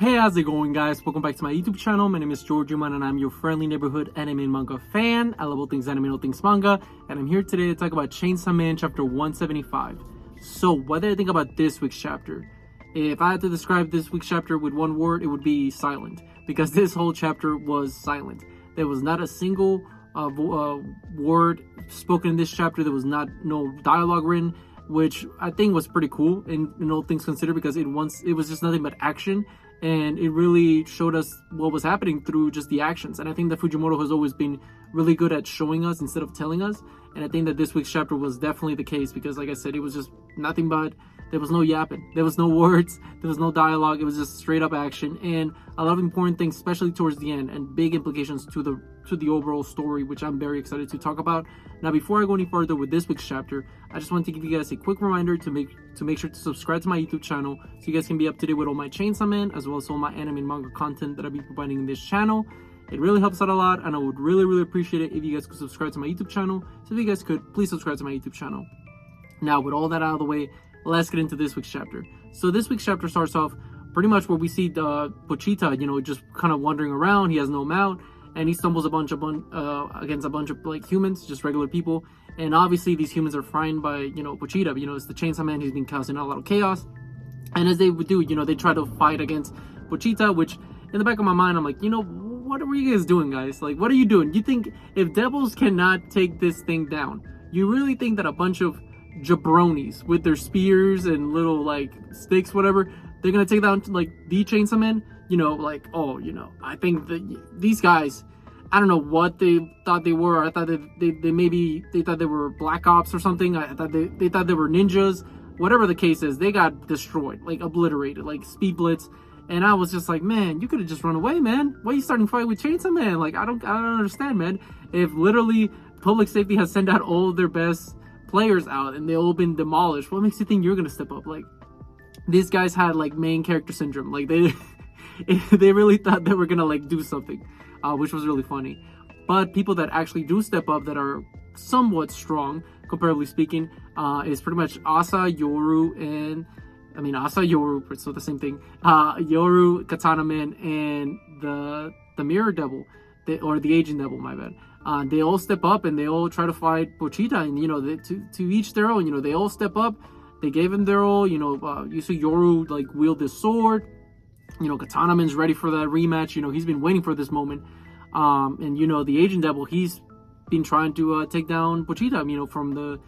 Hey, how's it going, guys? Welcome back to my YouTube channel. My name is Georgiuman and I'm your friendly neighborhood anime and manga fan. I love all things anime and all things manga, and I'm here today to talk about Chainsaw Man chapter 175. So, what did I think about this week's chapter? If I had to describe this week's chapter with one word, it would be silent, because this whole chapter was silent. There was not a single word spoken in this chapter. There was no dialogue written, which I think was pretty cool in all things considered, because it was just nothing but action. And it really showed us what was happening through just the actions. And I think that Fujimoto has always been really good at showing us instead of telling us. And I think that this week's chapter was definitely the case, because like I said, it was just nothing but, there was no yapping, there was no words, there was no dialogue. It was just straight up action and a lot of important things, especially towards the end, and big implications to the overall story, which I'm very excited to talk about. Now, before I go any further with this week's chapter, I just want to give you guys a quick reminder to make sure to subscribe to my YouTube channel so you guys can be up to date with all my Chainsaw Man as well as all my anime and manga content that I'll be providing in this channel. It really helps out a lot, and I would really appreciate it if you guys could subscribe to my YouTube channel. So if you guys could, please subscribe to my YouTube channel. Now, with all that out of the way, let's get into this week's chapter. So this week's chapter starts off pretty much where we see the Pochita, just kind of wandering around. He has no mount, and he stumbles against a bunch of like humans, just regular people. And obviously these humans are frightened by Pochita. It's the Chainsaw Man. He's been causing a lot of chaos, and as they would do, they try to fight against Pochita, which in the back of my mind I'm like, what are you guys doing, guys? Like, what are you doing? You think if devils cannot take this thing down, you really think that a bunch of jabronis with their spears and little like sticks, whatever, they're gonna take down like the Chainsaw Man? I think that these guys, I don't know what they thought they were. I thought that they thought they were Black Ops or something. I thought they thought they were ninjas. Whatever the case is, they got destroyed, like obliterated, like speed blitz. And I was just like, man, you could have just run away, man. Why are you starting to fight with Chainsaw Man? Like, I don't understand, man. If literally public safety has sent out all their best players out and they all been demolished, what makes you think you're gonna step up? Like, these guys had like main character syndrome. Like they really thought they were gonna like do something, which was really funny. But people that actually do step up, that are somewhat strong, comparatively speaking, is pretty much Asa, Yoru, so the same thing. Yoru, Katana Man, and the Mirror Devil, or the Agent Devil, my bad. They all step up and they all try to fight Pochita, and to each their own. They all step up. They gave him their all. You see Yoru like wield this sword. Katana Man's ready for that rematch. He's been waiting for this moment. And the Agent Devil, he's been trying to take down Pochita. From the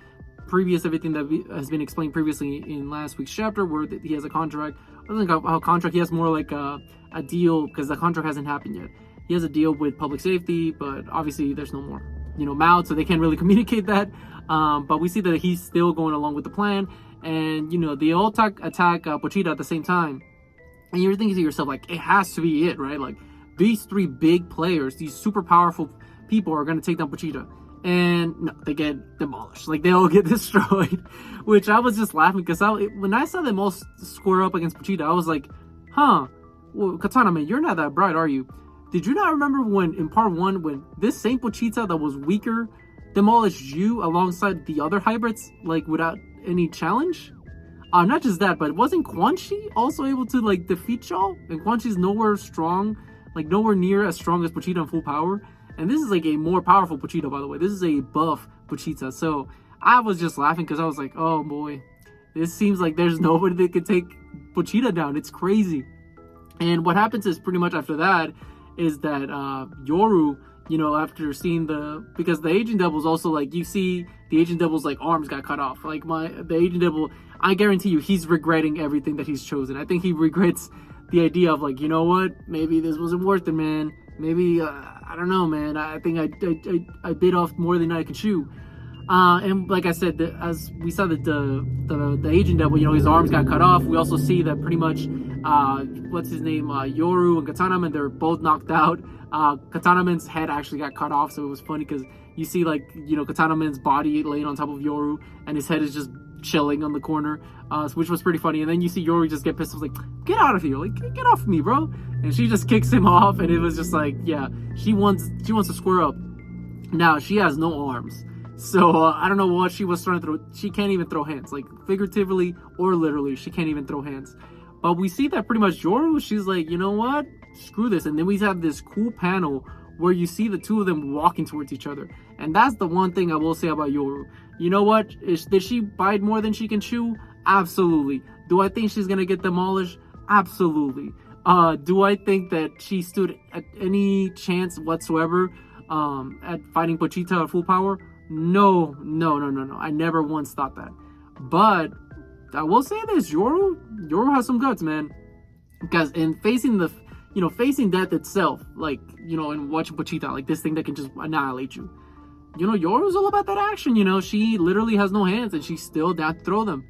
previous everything that has been explained previously in last week's chapter, where he has a contract. I don't think a contract. He has more like a deal, because the contract hasn't happened yet. He has a deal with public safety, but obviously there's no more mouth, so they can't really communicate that. But we see that he's still going along with the plan, and they all attack Pochita at the same time. And you're thinking to yourself, like, it has to be it, right? Like, these three big players, these super powerful people, are going to take down Pochita. And no, they get demolished. Like, they all get destroyed. Which I was just laughing, because when I saw them all square up against Pochita, I was like, well, Katana Man, you're not that bright, are you? Did you not remember when, in part 1, when this same Pochita that was weaker demolished you alongside the other hybrids, like, without any challenge? Not just that, but wasn't Quan Chi also able to like defeat y'all? And Quan Chi's nowhere near as strong as Pochita in full power. And this is like a more powerful Pochita, by the way. This is a buff Pochita. So I was just laughing, because I was like, oh boy, this seems like there's nobody that could take Pochita down. It's crazy. And what happens is, pretty much after that, is that Yoru, after seeing because the Agent Devil's also like, you see the Agent Devil's like arms got cut off. Like the Agent Devil, I guarantee you, he's regretting everything that he's chosen. I think he regrets the idea of like, what? Maybe this wasn't worth it, man. Maybe, I don't know, man. I think I bit off more than I could chew. And like I said, as we saw that the Agent Devil, his arms got cut off. We also see that pretty much, what's his name? Yoru and Katana Man, they're both knocked out. Katana Man's head actually got cut off, so it was funny, because you see like, Katana Man's body laying on top of Yoru, and his head is just chilling on the corner, which was pretty funny. And then you see Yoru just get pissed off, like, get out of here, like, get off me, bro. And she just kicks him off, and it was just like, yeah, she wants to square up. Now she has no arms, so I don't know what she was trying to throw. She can't even throw hands, like figuratively or literally, she can't even throw hands. But we see that pretty much Yoru, she's like, you know what? Screw this. And then we have this cool panel where you see the two of them walking towards each other. And that's the one thing I will say about Yoru. You know what? Did she bite more than she can chew? Absolutely. Do I think she's going to get demolished? Absolutely. Do I think that she stood at any chance whatsoever at fighting Pochita at full power? No. I never once thought that. But I will say this, Yoru has some guts, man. Because in facing facing death itself, like, and watching Pochita, like this thing that can just annihilate you. Yoru's all about that action, she literally has no hands and she's still down to throw them.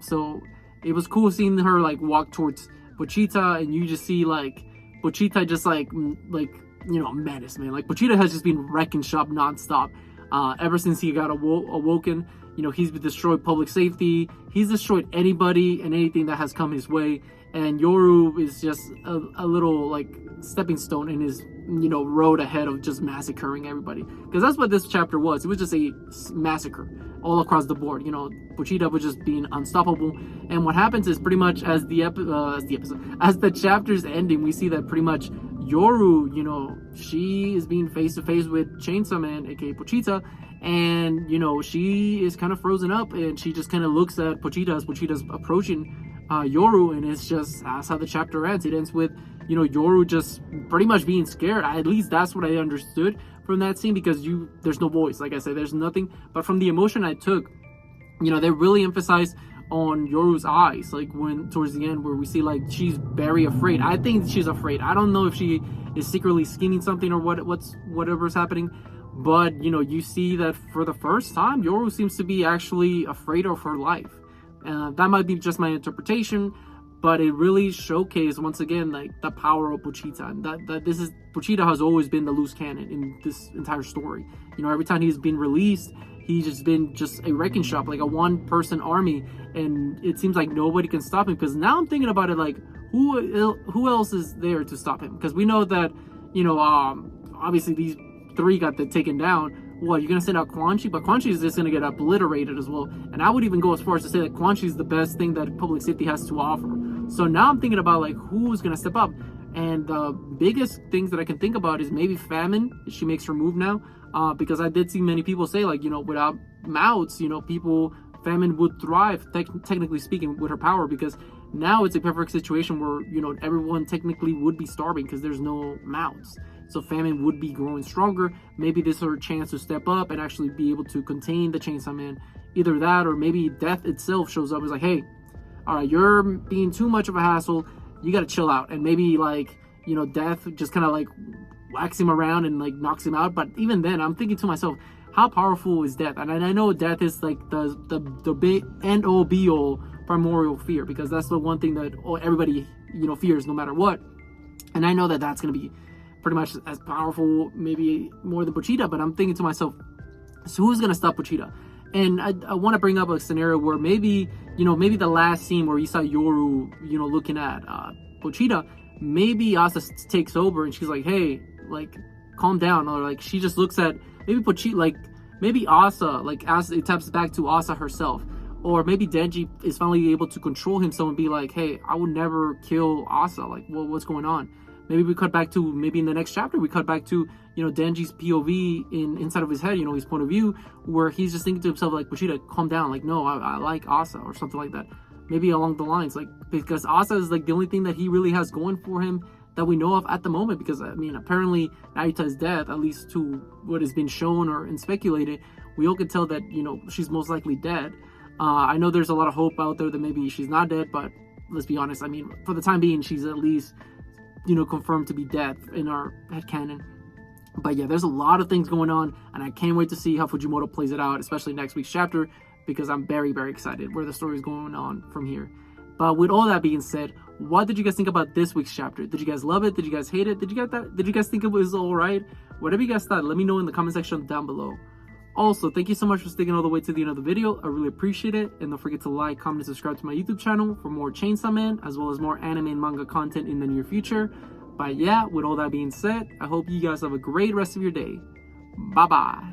So it was cool seeing her like walk towards Pochita, and you just see like Pochita just like menace, man. Like Pochita has just been wrecking shop nonstop. Ever since he got awoken, he's destroyed public safety. He's destroyed anybody and anything that has come his way. And Yoru is just a little like stepping stone in his road ahead of just massacring everybody, because that's what this chapter was. It was just a massacre all across the board. Pochita was just being unstoppable. And what happens is pretty much as the chapter's ending, we see that pretty much Yoru, she is being face to face with Chainsaw Man, aka Pochita, and she is kind of frozen up, and she just kind of looks at Pochita as Pochita's approaching Yoru, and that's how the chapter ends. It ends with Yoru just pretty much being scared. At least that's what I understood from that scene, because there's no voice, like I said, there's nothing. But from the emotion I took, they really emphasized on Yoru's eyes, like when towards the end where we see like she's very afraid. I think she's afraid. I don't know if she is secretly scheming something or whatever's happening, but you see that for the first time Yoru seems to be actually afraid of her life. That might be just my interpretation, but it really showcased once again like the power of Pochita, and that Pochita has always been the loose cannon in this entire story. Every time he's been released, he's just been a wrecking shop, like a one-person army, and it seems like nobody can stop him. Because now I'm thinking about it, like who else is there to stop him? Because we know that obviously these three got taken down. Well, you're gonna send out Quan Chi, but Quan Chi is just gonna get obliterated as well. And I would even go as far as to say that Quan Chi is the best thing that public safety has to offer. So now I'm thinking about like who's gonna step up. And the biggest things that I can think about is maybe Famine. She makes her move now, because I did see many people say like without mouths, Famine would thrive, technically speaking, with her power, because now it's a perfect situation where everyone technically would be starving because there's no mouths. So Famine would be growing stronger. Maybe this is her chance to step up and actually be able to contain the Chainsaw Man. Either that, or maybe Death itself shows up and is like, hey, all right, you're being too much of a hassle. You got to chill out. And maybe like, Death just kind of like whacks him around and like knocks him out. But even then, I'm thinking to myself, how powerful is Death? And I know Death is like the big end all be all primordial fear, because that's the one thing that everybody, fears no matter what. And I know that that's going to be pretty much as powerful, maybe more than Pochita, but I'm thinking to myself, so who's gonna stop Pochita? And I want to bring up a scenario where maybe the last scene where you saw Yoru looking at Pochita, maybe Asa takes over and she's like, hey, like calm down, or like she just looks at maybe Pochita, like maybe Asa, it taps back to Asa herself, or maybe Denji is finally able to control himself and be like, hey, I would never kill Asa, like what's going on? Maybe we cut back to, maybe in the next chapter, we cut back to, Denji's POV inside of his head, his point of view, where he's just thinking to himself, like, Pochita, calm down. Like, no, I like Asa, or something like that. Maybe along the lines, like, because Asa is, like, the only thing that he really has going for him that we know of at the moment. Because, I mean, apparently, Narita's death, at least to what has been shown or speculated, we all can tell that, she's most likely dead. I know there's a lot of hope out there that maybe she's not dead, but let's be honest. I mean, for the time being, she's at least confirmed to be dead in our headcanon. But yeah, there's a lot of things going on, and I can't wait to see how Fujimoto plays it out, especially next week's chapter, because I'm very, very excited where the story is going on from here. But with all that being said, what did you guys think about this week's chapter? Did you guys love it? Did you guys hate it? Did you guys think it was all right? Whatever you guys thought, let me know in the comment section down below. Also, thank you so much for sticking all the way to the end of the video. I really appreciate it. And don't forget to like, comment, and subscribe to my YouTube channel for more Chainsaw Man, as well as more anime and manga content in the near future. But yeah, with all that being said, I hope you guys have a great rest of your day. Bye-bye.